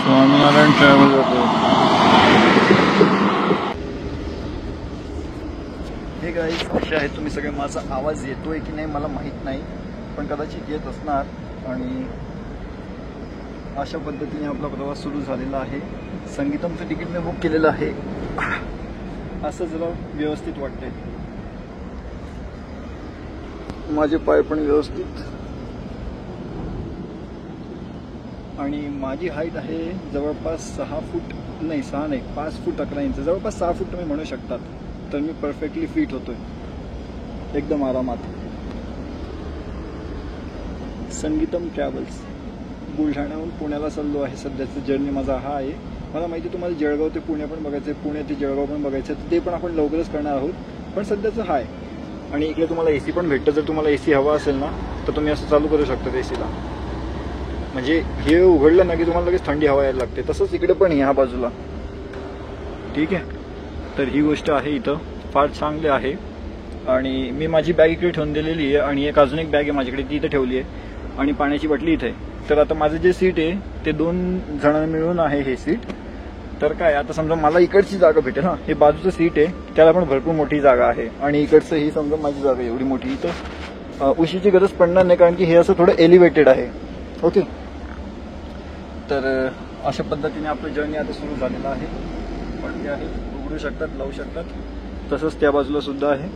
Swaminarayan travel जातो. हे guys कसे आहेत तुम्ही सगळे? माझा आवाज येतोय की नाही मला माहीत नाही, पण कदाचित येत असणार. आणि अशा पद्धतीने आपला प्रवास सुरू झालेला आहे. संगीतमचं तिकीट मी बुक केलेलं आहे. असं जरा व्यवस्थित वाटतंय, माझे पाय पण व्यवस्थित. आणि माझी हाईट आहे जवळपास 6 फूट नाही, 6 नाही, 5 फूट 11 इंच, जवळपास 6 फूट तुम्ही म्हणू शकतात. तर मी परफेक्टली फिट होतोय एकदम आरामात. संगीतम ट्रॅव्हल्स बुलढाण्याहून पुण्याला चाललो आहे. सध्याचा जर्नी माझा हा आहे. मला माहिती आहे तुम्हाला जळगाव ते पुणे पण बघायचं आहे, पुणे ते जळगाव पण बघायचं आहे, ते पण आपण लवकरच करणार आहोत. पण सध्याचं हा आहे. आणि इकडे तुम्हाला AC पण भेटतं. जर तुम्हाला AC हवा असेल ना तर तुम्ही असं चालू करू शकता ACला. म्हणजे हे उघडलं ना की तुम्हाला लगेच थंडी हवा यायला लागते. तसंच इकडे पण ह्या बाजूला. ठीक आहे, तर ही गोष्ट आहे इथं फार चांगली आहे. आणि मी माझी बॅग इकडे ठेवून दिलेली आहे. आणि एक अजून एक बॅग आहे माझ्याकडे, ती इथं ठेवली आहे. आणि पाण्याची बाटली इथे आहे. तर आता माझं जे सीट आहे ते 2 जणांना मिळून आहे हे सीट. तर काय आता समजा मला इकडची जागा भेटेल ना, हे बाजूचं सीट आहे त्याला पण भरपूर मोठी जागा आहे. आणि इकडचं ही समजा माझी जागा एवढी मोठी, इथं उशीची गरज पडणार नाही कारण की हे असं थोडं एलिव्हेटेड आहे. ओके, तर अशा पद्धतीने आपलं जर्नी आता सुरू झालेलं आहे. पण ते आहे उघडू शकतात, लावू शकतात. तसंच त्या बाजूला सुद्धा आहे,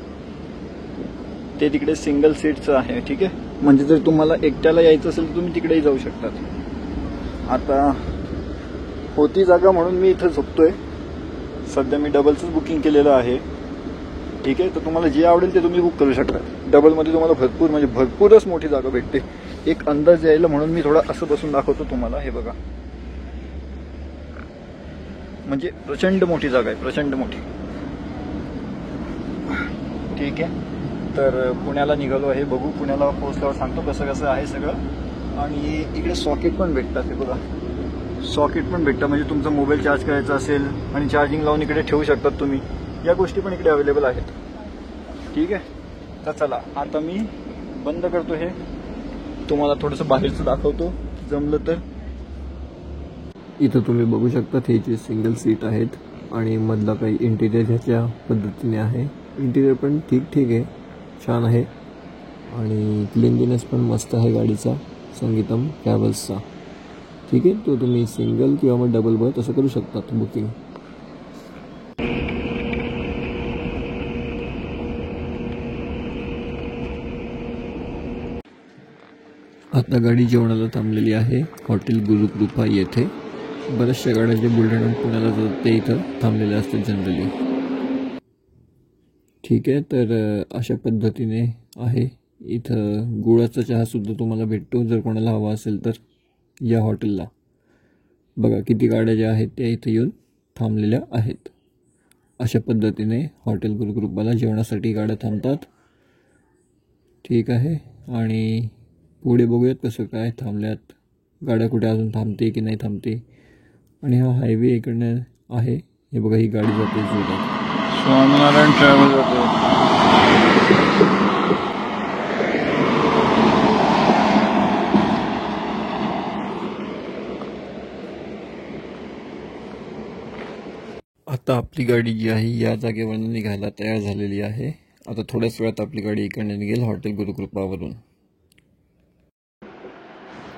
ते तिकडे सिंगल सीटचं आहे. ठीक आहे, म्हणजे जर तुम्हाला एकट्याला यायचं असेल तर तुम्ही तिकडेही जाऊ शकतात. आता होती जागा म्हणून मी इथं झोपतोय. सध्या मी डबलचंच बुकिंग केलेलं आहे. ठीक आहे, तर तुम्हाला जे आवडेल ते तुम्ही बुक करू शकता. डबलमध्ये तुम्हाला भरपूर म्हणजे भरपूरच मोठी जागा भेटते. एक अंदाज यायला म्हणून मी थोडा असं बसून दाखवतो तुम्हाला. हे बघा, म्हणजे प्रचंड मोठी जागा आहे, प्रचंड मोठी. ठीक आहे, तर पुण्याला निघालो आहे. बघू पुण्याला पोहोचल्यावर सांगतो कसं कसं आहे सगळं. आणि इकडे सॉकेट पण भेटतात. हे बघा, सॉकेट पण भेटतं. म्हणजे तुमचा मोबाईल चार्ज करायचा असेल आणि चार्जिंग लावून इकडे ठेवू शकतात तुम्ही. या गोष्टी पण इकडे अवेलेबल आहेत. ठीक आहे, तर चला आता मी बंद करतो. हे तुम्हाला थोडंसं बाहेरचं दाखवतो जमलं तर. इथं तुम्ही बघू शकता हे जे सिंगल सीट आहेत. आणि मधला काही इंटिरियर ह्याच्या पद्धतीने आहे. इंटिरियर पण ठीक आहे, छान आहे. आणि क्लिनलीनेस पण मस्त आहे गाडीचा, संगीतम ट्रॅव्हल्सचा. ठीक आहे, तो तुम्ही सिंगल किंवा मग डबल बर्थ असं करू शकतात बुकिंग. आता गाडी जेवणाला थांबलेली आहे हॉटेल गुरुकृपा येथे. बऱ्याचशा गाड्या जे बुलढाणा पुण्याला जातात ते इथं थांबलेले असतात जनरली. ठीक आहे, तर अशा पद्धतीने आहे. इथं गुळाचा चहासुद्धा तुम्हाला भेटतो जर कोणाला हवा असेल तर या हॉटेलला. बघा किती गाड्या ज्या आहेत त्या इथं येऊन थांबलेल्या आहेत. अशा पद्धतीने हॉटेल गुरुकृपाला जेवणासाठी गाड्या थांबतात. ठीक आहे, आणि पुढे बघूयात कसं काय थांबल्यात गाड्या, कुठे अजून थांबते की नाही थांबते. आणि हा हायवे इकडनं आहे. हे बघा, ही गाडी जाते जोरात. स्वामीनारायण ट्रॅव्हल जातो. आता आपली गाडी जी आहे या जागेवरून निघायला तयार झालेली आहे. आता थोड्याच वेळात आपली गाडी इकडनं निघेल हॉटेल गुरुकृपावरून.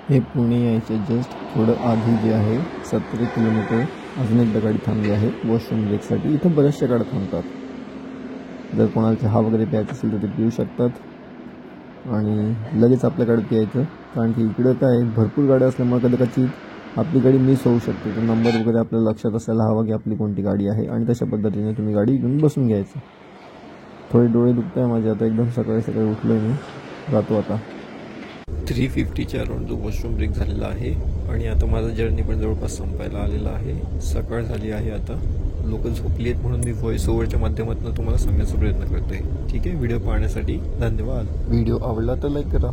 हे पुणे यायच्या जस्ट थोडं आधी जे आहे 70 किलोमीटर अजून एकदा गाडी थांबली आहे वॉशरूम ब्रेकसाठी. इथं बऱ्याचशा गाड्या थांबतात. जर कोणाला चहा वगैरे प्यायचं असेल तर ते पिऊ शकतात. आणि लगेच आपल्या गाडीत यायचं, कारण की इकडं काय भरपूर गाड्या असल्यामुळे कदाचित आपली गाडी मिस होऊ शकते. तर नंबर वगैरे आपल्याला लक्षात असायला हवा की आपली कोणती गाडी आहे. आणि तशा पद्धतीने तुम्ही गाडी घेऊन बसून घ्यायचं. थोडे डोळे दुखत आहे माझे आता, एकदम सकाळी सकाळी उठलो आहे मी. जातो आता. 350च्या अराउंड जो वॉशरूम ब्रेक झालेला आहे. आणि आता माझा जर्नी पण जवळपास संपायला आलेला आहे. सकाळ झाली आहे आता. लोक झोपली आहेत म्हणून मी व्हॉइस ओव्हरच्या माध्यमातून तुम्हाला सांगण्याचा प्रयत्न करतोय. ठीक आहे, व्हिडिओ पाहण्यासाठी धन्यवाद. व्हिडिओ आवडला तर लाईक करा.